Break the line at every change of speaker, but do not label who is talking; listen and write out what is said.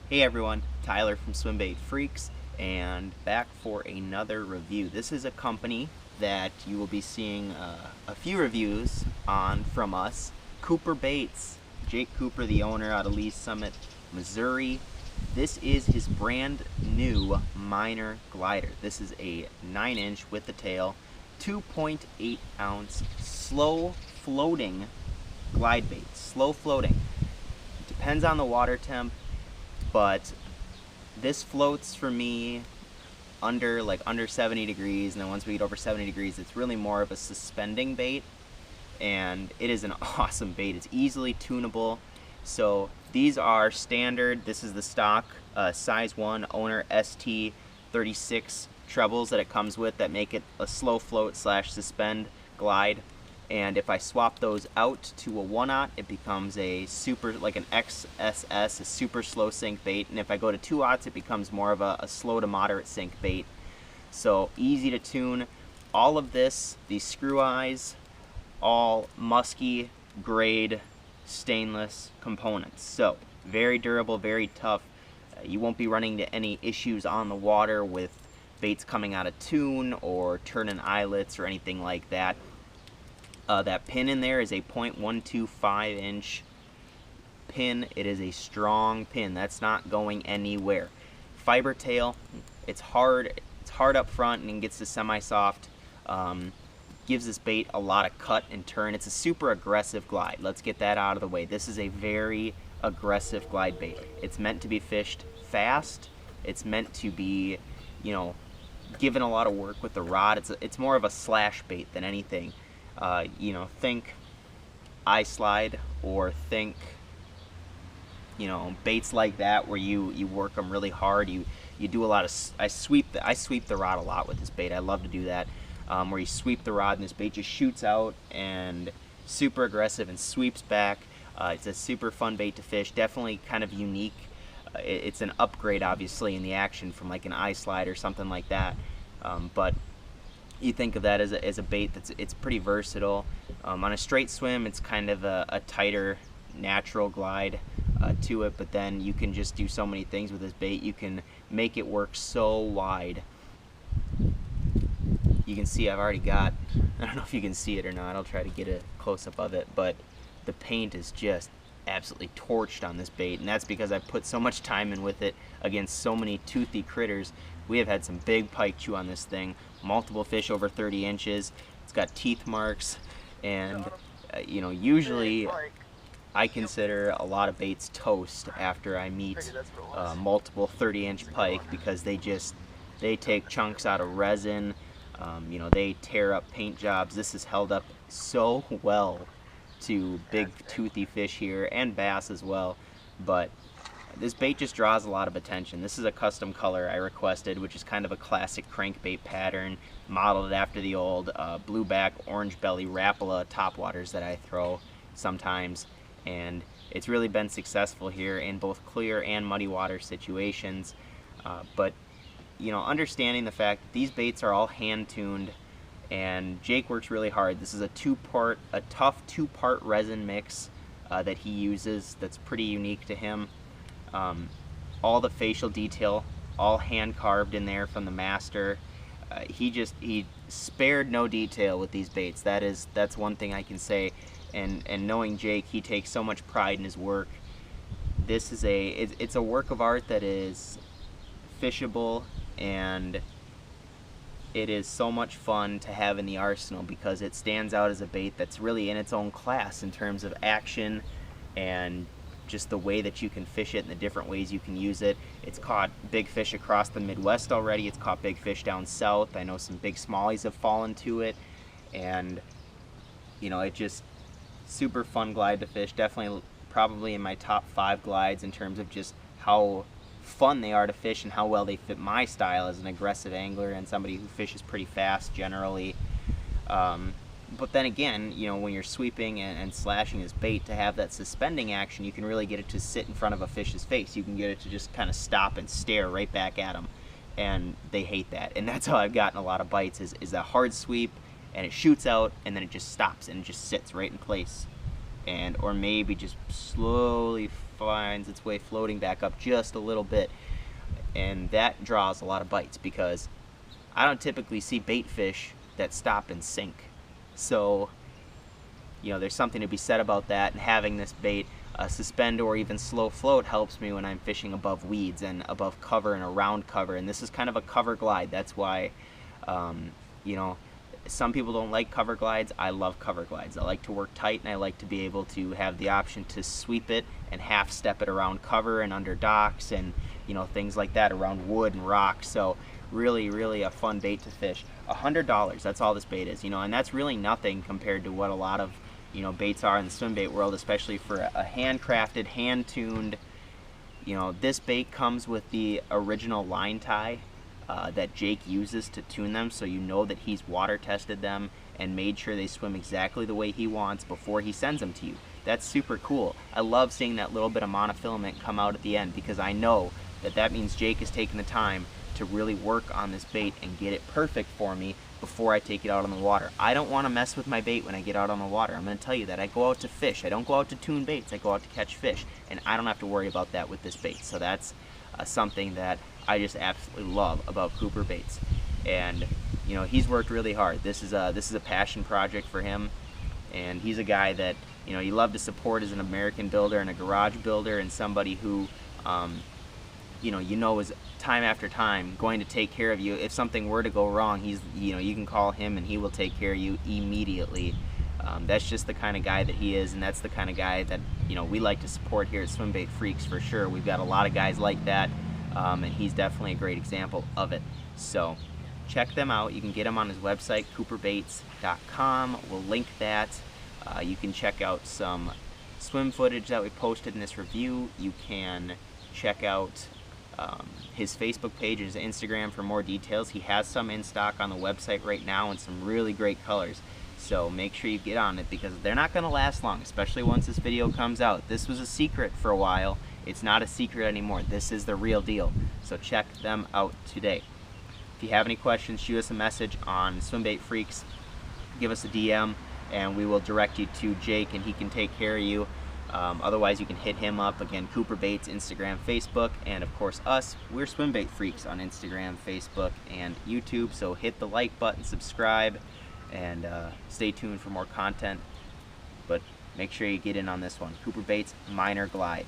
Hey everyone, Tyler from Swimbait Freaks, and back for another review. This is a company that you will be seeing a few reviews on from us. CooperB8s. Jake Cooper, the owner out of Lee's Summit, Missouri. This is his brand new minor glider. This is a 9-inch with the tail, 2.8 ounce slow floating glide bait. Slow floating. Depends on the water temp, but this floats for me under 70 degrees, and then once we get over 70 degrees it's really more of a suspending bait, and it is an awesome bait. It's easily tunable. So these are standard. This is the stock size 1 owner ST36 trebles that it comes with that make it a slow float slash suspend glide. And if I swap those out to a 1/0, it becomes a super, like an XSS, a super slow sink bait. And if I go to 2/0, it becomes more of a slow to moderate sink bait. So easy to tune. All of this, these screw eyes, all musky grade stainless components. So very durable, very tough. You won't be running into any issues on the water with baits coming out of tune or turning eyelets or anything like that. That pin in there is a 0.125 inch pin. It is a strong pin. That's not going anywhere. Fiber tail, it's hard up front and gets to semi-soft. Gives this bait a lot of cut and turn. It's a super aggressive glide. Let's get that out of the way. This is a very aggressive glide bait. It's meant to be fished fast. It's meant to be, given a lot of work with the rod. It's more of a slash bait than anything. Think iSlide, or think, baits like that where you work them really hard. You do a lot of, I sweep the rod a lot with this bait. I love to do that, where you sweep the rod and this bait just shoots out and super aggressive and sweeps back. It's a super fun bait to fish. Definitely kind of unique. It's an upgrade, obviously, in the action from like an iSlide or something like that. But you think of that as a bait it's pretty versatile. On a straight swim, it's kind of a tighter natural glide to it, but then you can just do so many things with this bait. You can make it work so wide. You can see I've already got, I don't know if you can see it or not, I'll try to get a close-up of it, but the paint is just absolutely torched on this bait, and that's because I put so much time in with it against so many toothy critters. We have had some big pike chew on this thing, multiple fish over 30 inches. It's got teeth marks, and usually I consider a lot of baits toast after I meet multiple 30-inch pike, because they take chunks out of resin. They tear up paint jobs. This is held up so well to big toothy fish here, and bass as well. But this bait just draws a lot of attention. This is a custom color I requested, which is kind of a classic crankbait pattern, modeled after the old blueback, orange belly Rapala topwaters that I throw sometimes. And it's really been successful here in both clear and muddy water situations. But understanding the fact that these baits are all hand tuned, and Jake works really hard. This is a tough two-part resin mix that he uses that's pretty unique to him. All the facial detail, all hand carved in there from the master. He spared no detail with these baits. That's one thing I can say. And knowing Jake, he takes so much pride in his work. This is it's a work of art that is fishable, and it is so much fun to have in the arsenal because it stands out as a bait that's really in its own class in terms of action and just the way that you can fish it and the different ways you can use it. It's caught big fish across the Midwest already. It's caught big fish down south. I know some big smallies have fallen to it, and it just super fun glide to fish. Definitely probably in my top 5 glides in terms of just how fun they are to fish and how well they fit my style as an aggressive angler and somebody who fishes pretty fast generally. But then again, when you're sweeping and slashing this bait, to have that suspending action, you can really get it to sit in front of a fish's face. You can get it to just kind of stop and stare right back at them, and they hate that. And that's how I've gotten a lot of bites, is a hard sweep, and it shoots out, and then it just stops, and it just sits right in place. Or maybe just slowly finds its way floating back up just a little bit, and that draws a lot of bites because I don't typically see bait fish that stop and sink. So, you know, there's something to be said about that, and having this bait suspend or even slow float helps me when I'm fishing above weeds and above cover and around cover. And this is kind of a cover glide. That's why, you know, some people don't like cover glides. I love cover glides. I like to work tight, and I like to be able to have the option to sweep it and half step it around cover and under docks and, you know, things like that, around wood and rock. So really, really a fun bait to fish. $100, that's all this bait is, you know, and that's really nothing compared to what a lot of, you know, baits are in the swim bait world, especially for a handcrafted, hand-tuned, you know. This bait comes with the original line tie that Jake uses to tune them, so you know that he's water tested them and made sure they swim exactly the way he wants before he sends them to you. That's super cool. I love seeing that little bit of monofilament come out at the end, because I know that that means Jake is taking the time to really work on this bait and get it perfect for me before I take it out on the water. I don't want to mess with my bait when I get out on the water. I'm going to tell you that. I go out to fish. I don't go out to tune baits. I go out to catch fish, and I don't have to worry about that with this bait. So that's something that I just absolutely love about CooperB8s. And, you know, he's worked really hard. This is a passion project for him, and he's a guy that, you know, you love to support as an American builder and a garage builder, and somebody who you know is time after time going to take care of you. If something were to go wrong, you know, you can call him and he will take care of you immediately. That's just the kind of guy that he is, and that's the kind of guy that, you know, we like to support here at Swimbait Freaks for sure. We've got a lot of guys like that, and he's definitely a great example of it. So check them out. You can get him on his website, CooperB8s.com. We'll link that. You can check out some swim footage that we posted in this review. You can check out his Facebook page and his Instagram for more details. He has some in stock on the website right now and some really great colors. So make sure you get on it, because they're not going to last long, especially once this video comes out. This was a secret for a while. It's not a secret anymore. This is the real deal. So check them out today. If you have any questions, shoot us a message on Swimbait Freaks. Give us a DM, and we will direct you to Jake, and he can take care of you. Otherwise, you can hit him up. Again, CooperB8s, Instagram, Facebook, and of course us. We're Swimbait Freaks on Instagram, Facebook, and YouTube. So hit the like button, subscribe, and stay tuned for more content. But make sure you get in on this one. CooperB8s Minor Glide.